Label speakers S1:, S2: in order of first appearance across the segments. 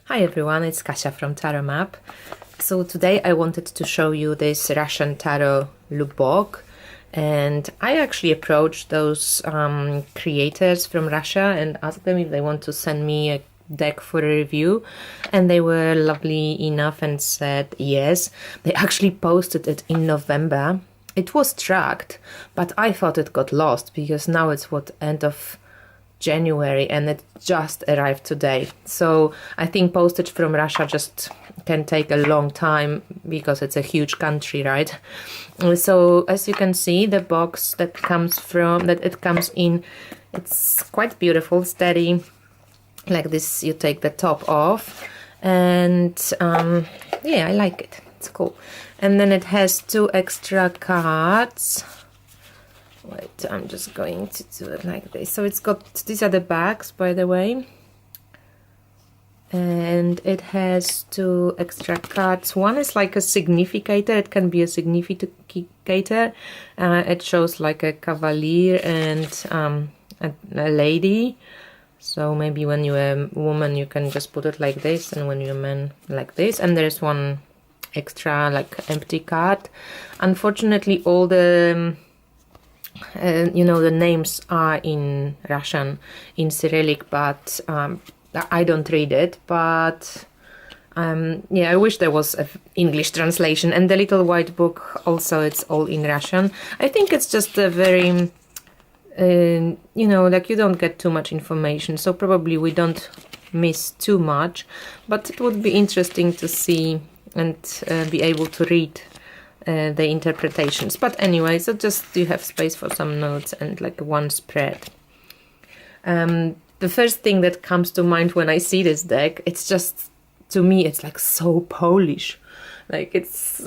S1: Hi everyone, it's Kasia from Tarot Map. So today I wanted to show you this Russian Tarot Lubok, and I actually approached those creators from Russia and asked them if they want to send me a deck for a review, and they were lovely enough and said yes. They actually posted it in November. It was tracked, but I thought it got lost because now it's end of January and it just arrived today. So I think postage from Russia just can take a long time because it's a huge country, right? So as you can see, the box that it comes in, it's quite beautiful, steady, like this. You take the top off, and yeah, I like it. It's cool. And then it has 2 extra cards. Wait, I'm just going to do it like this. So it's got, these are the bags, by the way. And it has 2 extra cards. One is like a significator. It can be a significator. It shows like a cavalier and a lady. So maybe when you're a woman, you can just put it like this, and when you're a man, like this. And there's one extra, like, empty card. Unfortunately, all the the names are in Russian, in Cyrillic, but I don't read it. But yeah, I wish there was an English translation. And the little white book also, it's all in Russian. I think it's just a very, like, you don't get too much information, so probably we don't miss too much. But it would be interesting to see and be able to read the interpretations. But anyway, so just you have space for some notes and like one spread. The first thing that comes to mind when I see this deck, it's just, to me, it's like so Polish. Like, it's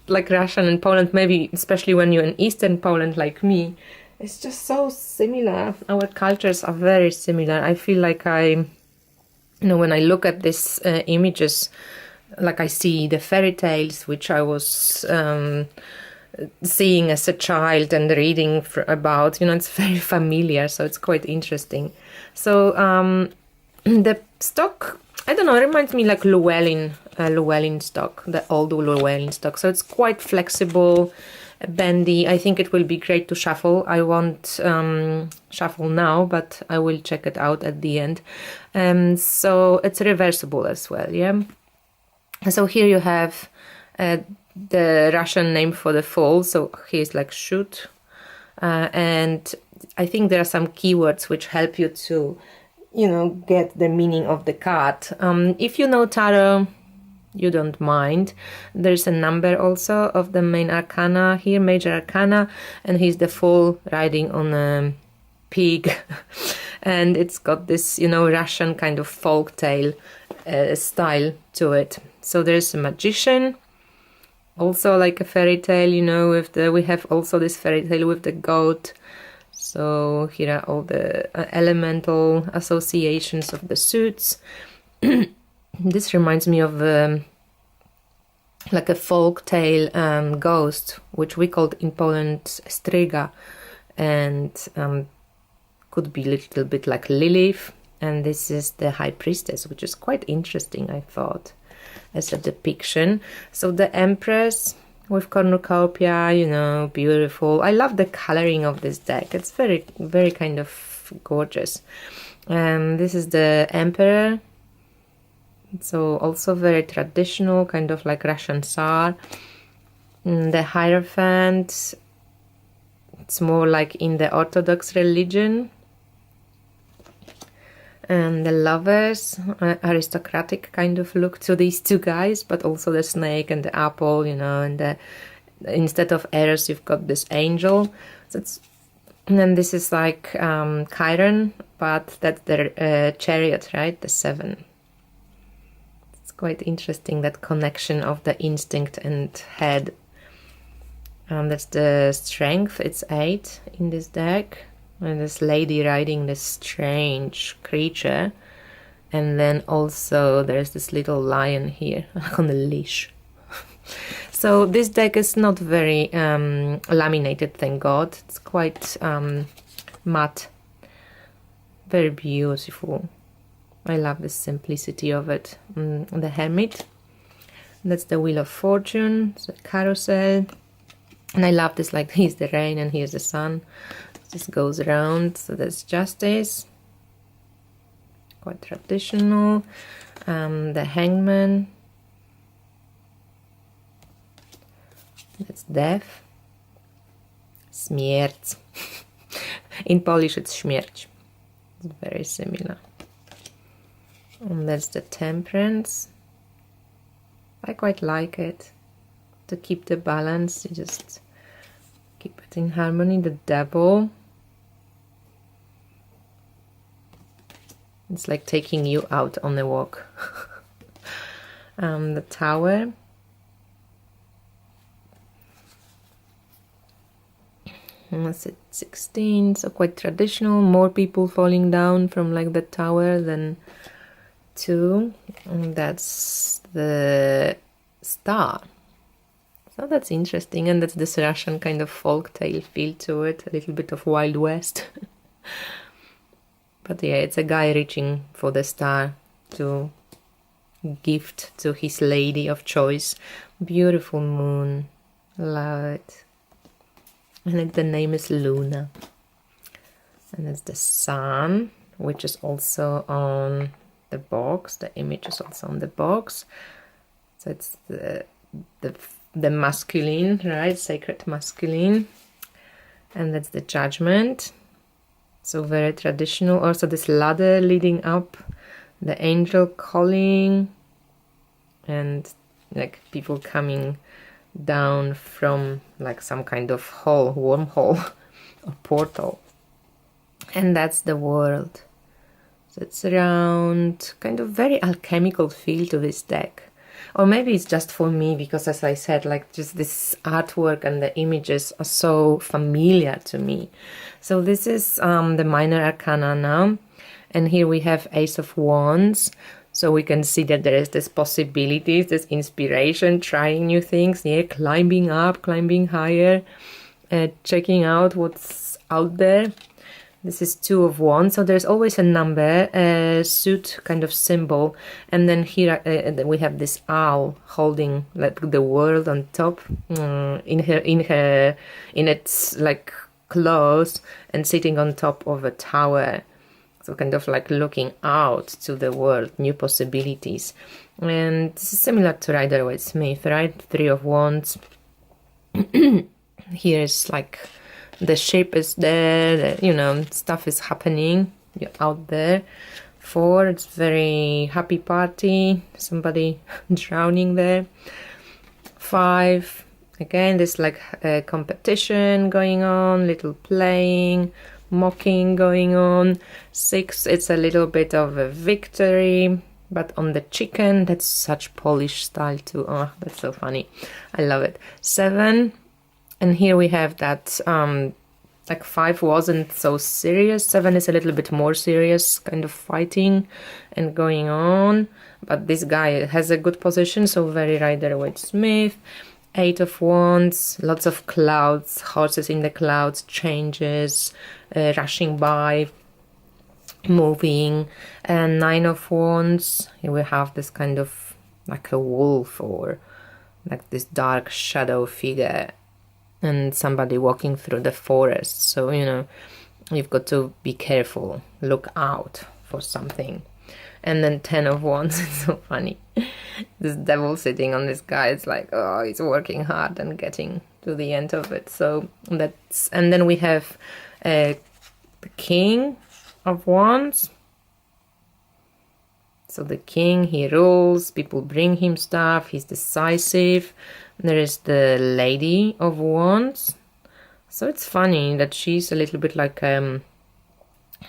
S1: like Russian and Poland, maybe especially when you're in Eastern Poland like me, it's just so similar. Our cultures are very similar. I feel like when I look at these images, like I see the fairy tales, which I was seeing as a child and reading about, it's very familiar, so it's quite interesting. So the stock, I don't know, it reminds me like Llewellyn stock, the old Llewellyn stock. So it's quite flexible, bendy. I think it will be great to shuffle. I won't shuffle now, but I will check it out at the end. So it's reversible as well, yeah. So here you have the Russian name for the fool. So here's like shoot. And I think there are some keywords which help you to, get the meaning of the card. If you know tarot, you don't mind. There's a number also of the main arcana here, major arcana. And he's the fool riding on a pig. And it's got this, Russian kind of folk tale style to it. So there's a magician, also like a fairy tale, we have also this fairy tale with the goat. So here are all the elemental associations of the suits. This reminds me of like a folk tale ghost, which we called in Poland stryga, and could be a little bit like Lilith. And this is the High Priestess, which is quite interesting, I thought, as a depiction. So the Empress with cornucopia, beautiful. I love the coloring of this deck. It's very, very kind of gorgeous. This is the Emperor. So also very traditional, kind of like Russian Tsar. The Hierophant, it's more like in the Orthodox religion. And the Lovers, aristocratic kind of look to these 2 guys, but also the snake and the apple, and instead of Eros, you've got this angel. So and then this is like Chiron, but that's the chariot, right? The 7. It's quite interesting, that connection of the instinct and head. That's the Strength, it's 8 in this deck. And this lady riding this strange creature. And then also there's this little lion here on a leash. So this deck is not very laminated, thank God. It's quite matte. Very beautiful. I love the simplicity of it. The Hermit. That's the Wheel of Fortune, the carousel. And I love this, like here's the rain and here's the sun. It just goes around. So there's Justice. Quite traditional. The Hangman. That's Death. Śmierć. In Polish it's śmierć. It's very similar. And that's the Temperance. I quite like it. To keep the balance, you just keep it in harmony. The Devil. It's like taking you out on a walk. The Tower. And that's it, 16. So quite traditional. More people falling down from like the tower than 2. And that's the Star. So that's interesting, and that's this Russian kind of folktale feel to it, a little bit of Wild West. But yeah, it's a guy reaching for the star to gift to his lady of choice. Beautiful moon, love it. And the name is Luna. And it's the Sun, which is also on the box. The image is also on the box. So it's the masculine, right? Sacred masculine. And that's the Judgment. So very traditional. Also this ladder leading up, the angel calling, and like people coming down from like some kind of hole, wormhole or portal. And that's the World. So it's around, kind of very alchemical feel to this deck. Or maybe it's just for me, because as I said, like just this artwork and the images are so familiar to me. So this is the Minor Arcana now. And here we have Ace of Wands. So we can see that there is this possibilities, this inspiration, trying new things, yeah, climbing up, climbing higher, checking out what's out there. This is Two of Wands, so there's always a number, a suit kind of symbol, and then here we have this owl holding like the world on top, in its like claws, and sitting on top of a tower. So kind of like looking out to the world, new possibilities. And this is similar to Rider-Waite-Smith, right? Three of Wands. Here is like the ship is there, you know, stuff is happening. You're out there. 4, it's very happy party. Somebody drowning there. 5, again, there's like a competition going on, little playing, mocking going on. 6, it's a little bit of a victory, but on the chicken. That's such Polish style too. Oh, that's so funny. I love it. 7, and here we have that like 5 wasn't so serious. 7 is a little bit more serious, kind of fighting and going on, but this guy has a good position, so very Rider-Waite-Smith. 8 of Wands, lots of clouds, horses in the clouds, changes, rushing by, moving. And 9 of Wands, here we have this kind of like a wolf or like this dark shadow figure, and somebody walking through the forest. So, you know, you've got to be careful, look out for something. And then 10 of Wands, it's so funny. This devil sitting on this guy, it's like, oh, he's working hard and getting to the end of it. So that's, and then we have the King of Wands. So the king, he rules, people bring him stuff, he's decisive. There is the Lady of Wands. So it's funny that she's a little bit like,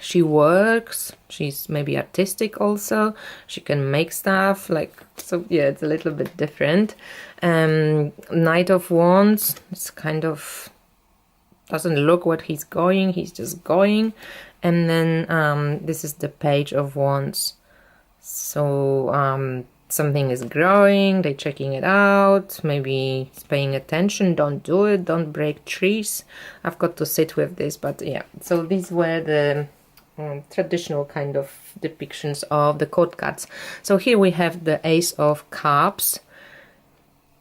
S1: she works, she's maybe artistic also, she can make stuff, like, so yeah, it's a little bit different. Knight of Wands, it's kind of, doesn't look what he's going, he's just going. And then this is the Page of Wands. So something is growing, they're checking it out, maybe it's paying attention, don't do it, don't break trees. I've got to sit with this, but yeah. So these were the traditional kind of depictions of the court cards. So here we have the Ace of Cups.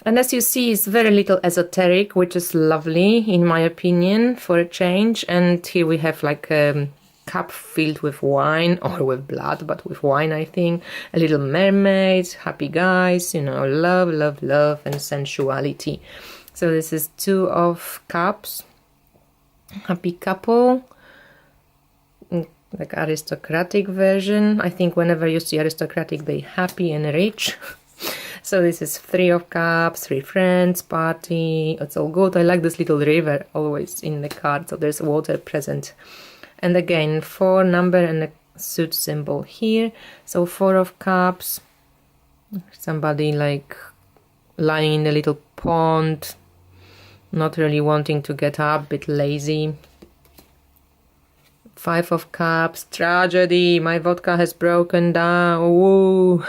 S1: And as you see, it's very little esoteric, which is lovely, in my opinion, for a change. And here we have like a cup filled with wine, or with blood, but with wine, I think. A little mermaid, happy guys, you know, love, love, love, and sensuality. So this is Two of Cups, happy couple, like aristocratic version. I think whenever you see aristocratic, they happy and rich. So this is Three of Cups, three friends, party, it's all good. I like this little river always in the card, so there's water present. And again, 4 number and a suit symbol here. So 4 of Cups, somebody like lying in a little pond, not really wanting to get up, bit lazy. 5 of Cups, tragedy, my vodka has broken down, woo.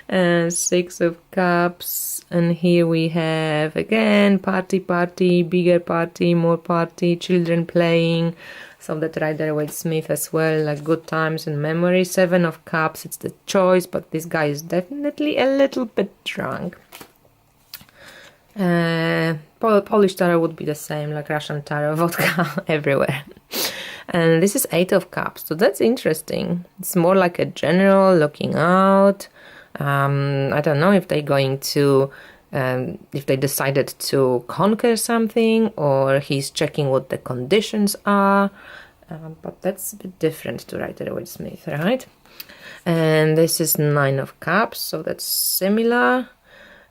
S1: 6 of Cups, and here we have again party, party, bigger party, more party, children playing. So that Rider-Waite-Smith as well, like good times and memory. 7 of Cups, it's the choice, but this guy is definitely a little bit drunk. Polish tarot would be the same, like Russian tarot, vodka everywhere. And this is 8 of Cups, so that's interesting. It's more like a general looking out. I don't know if they're going to, if they decided to conquer something, or he's checking what the conditions are, but that's a bit different to Rider-Waite-Smith, right? And this is 9 of Cups, so that's similar.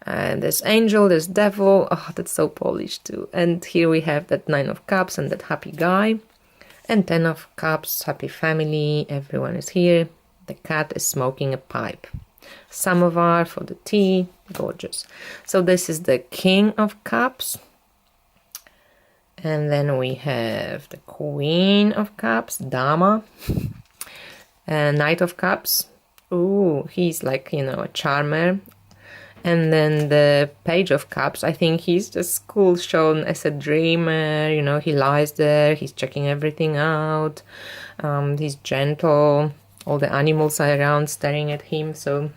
S1: And there's angel, there's devil, oh, that's so Polish too. And here we have that 9 of Cups and that happy guy. And 10 of Cups, happy family, everyone is here. The cat is smoking a pipe. Samovar for the tea, gorgeous. So this is the King of Cups. And then we have the Queen of Cups, Dama. And Knight of Cups. Ooh, he's like, you know, a charmer. And then the Page of Cups, I think he's just cool, shown as a dreamer, you know, he lies there, he's checking everything out, he's gentle, all the animals are around staring at him, so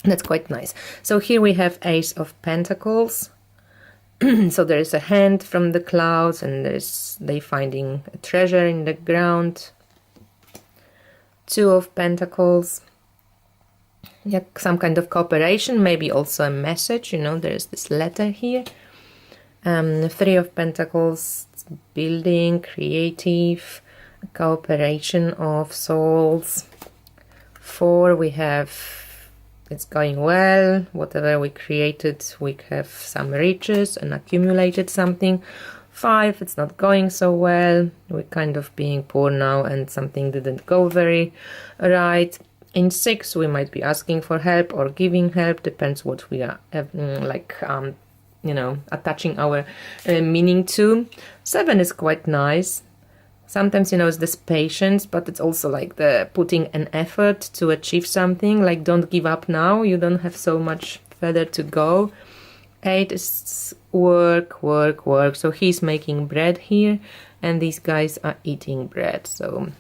S1: that's quite nice. So here we have Ace of Pentacles. So there is a hand from the clouds, and they finding a treasure in the ground. 2 of Pentacles. Yeah, some kind of cooperation, maybe also a message, you know, there's this letter here. 3 of Pentacles, building, creative, cooperation of souls. 4, we have, it's going well, whatever we created, we have some riches and accumulated something. 5, it's not going so well, we're kind of being poor now and something didn't go very right. In 6, we might be asking for help or giving help, depends what we are you know, attaching our meaning to. 7 is quite nice. Sometimes, you know, it's this patience, but it's also like the putting an effort to achieve something, like don't give up now, you don't have so much further to go. 8 is work, work, work. So he's making bread here, and these guys are eating bread, so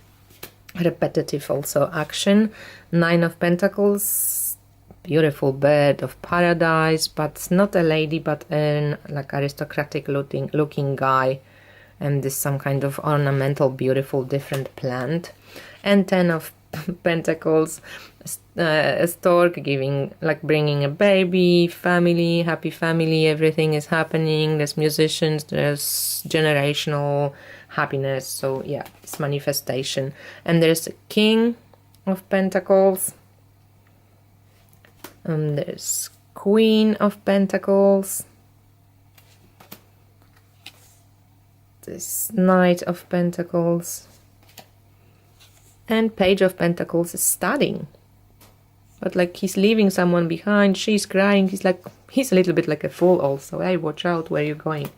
S1: repetitive also action. 9 of Pentacles, beautiful bird of paradise, but not a lady, but an like aristocratic looking guy, and this some kind of ornamental, beautiful, different plant. And 10 of Pentacles, a stork giving, like bringing a baby, family, happy family, everything is happening, there's musicians, there's generational happiness, so yeah, it's manifestation. And there's a King of Pentacles, and there's Queen of Pentacles, this Knight of Pentacles, and Page of Pentacles is studying, but like he's leaving someone behind, she's crying, he's a little bit like a fool also, hey, watch out where you're going.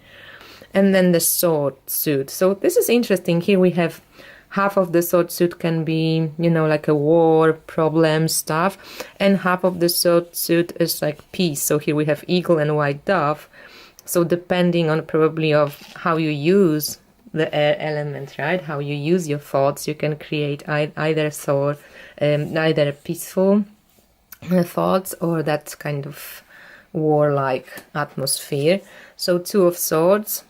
S1: And then the sword suit. So this is interesting. Here we have half of the sword suit can be, you know, like a war, problem stuff. And half of the sword suit is like peace. So here we have eagle and white dove. So depending on probably of how you use the air element, right? How you use your thoughts. You can create either thought, either peaceful thoughts or that kind of warlike atmosphere. So Two of Swords,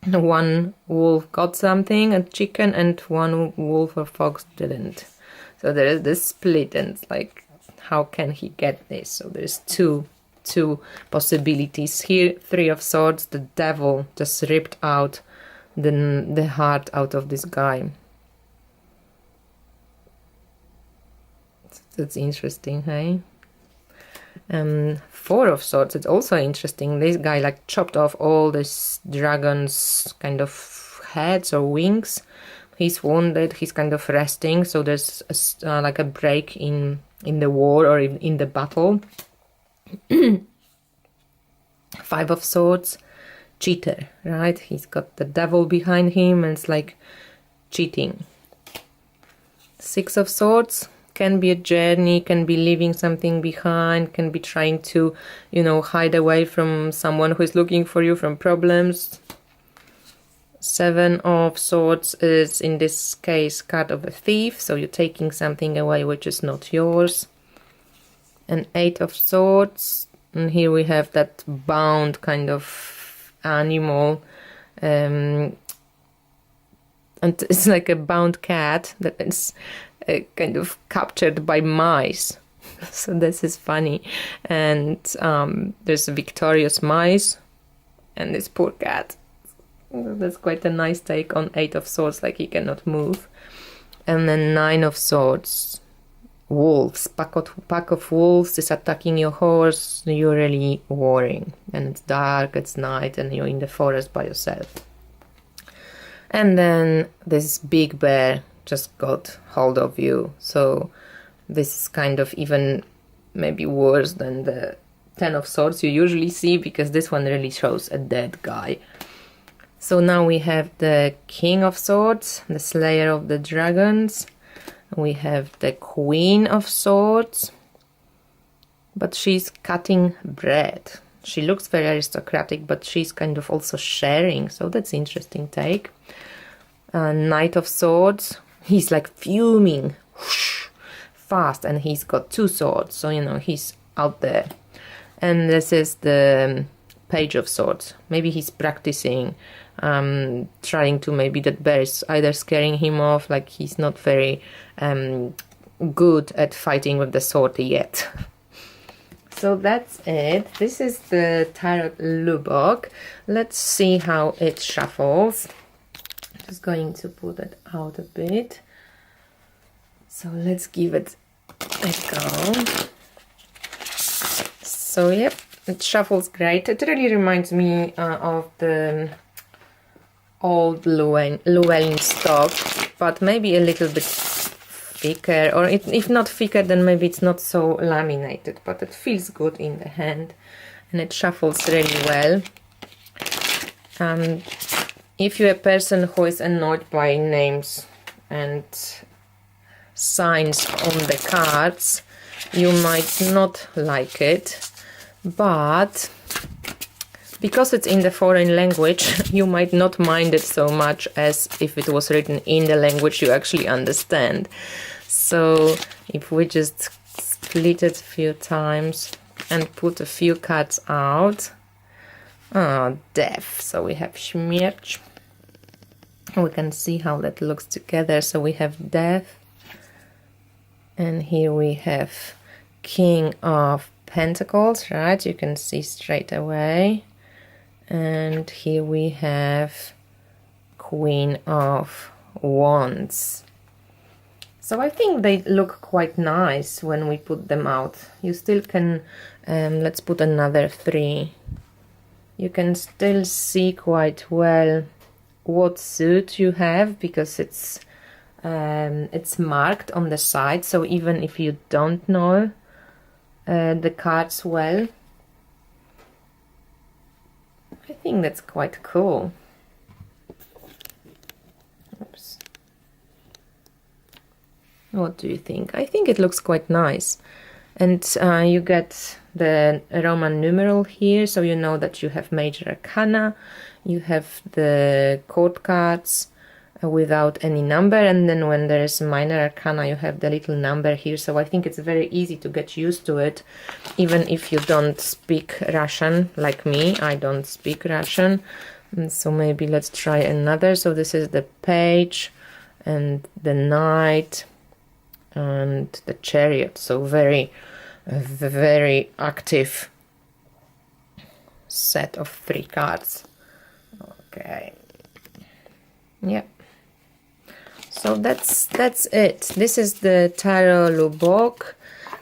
S1: one wolf got something, a chicken, and one wolf or fox didn't. So there is this split, and it's like, how can he get this? So there's two possibilities here. Three of Swords, the devil just ripped out the heart out of this guy. That's interesting, hey? Four of Swords, it's also interesting. This guy like chopped off all this dragon's kind of heads or wings. He's wounded, he's kind of resting, so there's like a break in the war or in the battle. Five of Swords, cheater, right? He's got the devil behind him and it's like cheating. Six of Swords, can be a journey, can be leaving something behind, can be trying to, you know, hide away from someone who is looking for you, from problems. Seven of Swords is, in this case, card of a thief, so you're taking something away which is not yours. And Eight of Swords, and here we have that bound kind of animal, and it's like a bound cat that is kind of captured by mice. So this is funny. And there's a victorious mice and this poor cat. That's quite a nice take on Eight of Swords, like he cannot move. And then Nine of Swords, wolves. Pack of wolves is attacking your horse. You're really warring, and it's dark, it's night, and you're in the forest by yourself. And then this big bear just got hold of you. So this is kind of even maybe worse than the Ten of Swords you usually see, because this one really shows a dead guy. So now we have the King of Swords, the Slayer of the Dragons. We have the Queen of Swords, but she's cutting bread. She looks very aristocratic, but she's kind of also sharing, so that's interesting take. Knight of Swords, he's like fuming, whoosh, fast, and he's got two swords, so you know he's out there. And this is the Page of Swords. Maybe he's practicing, trying to, maybe that bear is either scaring him off, like he's not very good at fighting with the sword yet. So that's it. This is the Tarot Lubok. Let's see how it shuffles. Just going to put it out a bit. So let's give it a go. So yep, it shuffles great. It really reminds me of the old Llewellyn stock, but maybe a little bit thicker, or if not thicker, then maybe it's not so laminated, but it feels good in the hand and it shuffles really well. If you're a person who is annoyed by names and signs on the cards, you might not like it, but because it's in the foreign language, you might not mind it so much as if it was written in the language you actually understand. So if we just split it a few times and put a few cards out. Death. So we have Śmierć. We can see how that looks together. So we have Death. And here we have King of Pentacles, right? You can see straight away. And here we have Queen of Wands. So I think they look quite nice when we put them out. You still can, let's put another 3. You can still see quite well what suit you have, because it's marked on the side. So even if you don't know the cards well, I think that's quite cool. Oops. What do you think? I think it looks quite nice. And you get the Roman numeral here, so you know that you have major arcana. you have the court cards without any number, and then when there is minor arcana you have the little number here. So I think it's very easy to get used to it, even if you don't speak Russian like me. I don't speak Russian, and so maybe let's try another. So this is the Page and the Knight and the Chariot, so very active set of 3 cards. Okay, yeah. So that's it. This is the Tarot Lubok,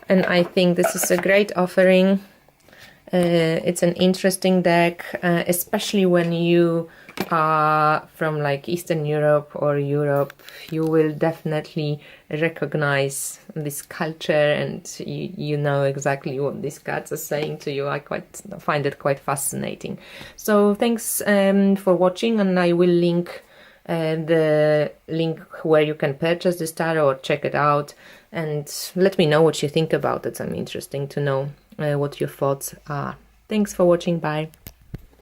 S1: and I think this is a great offering. It's an interesting deck, especially when you are from like Eastern Europe or Europe. You will definitely recognize this culture, and you know exactly what these cards are saying to you. I find it quite fascinating. So thanks for watching, and I will link the link where you can purchase this tarot or check it out, and let me know what you think about it. I'm interested to know what your thoughts are. Thanks for watching. Bye.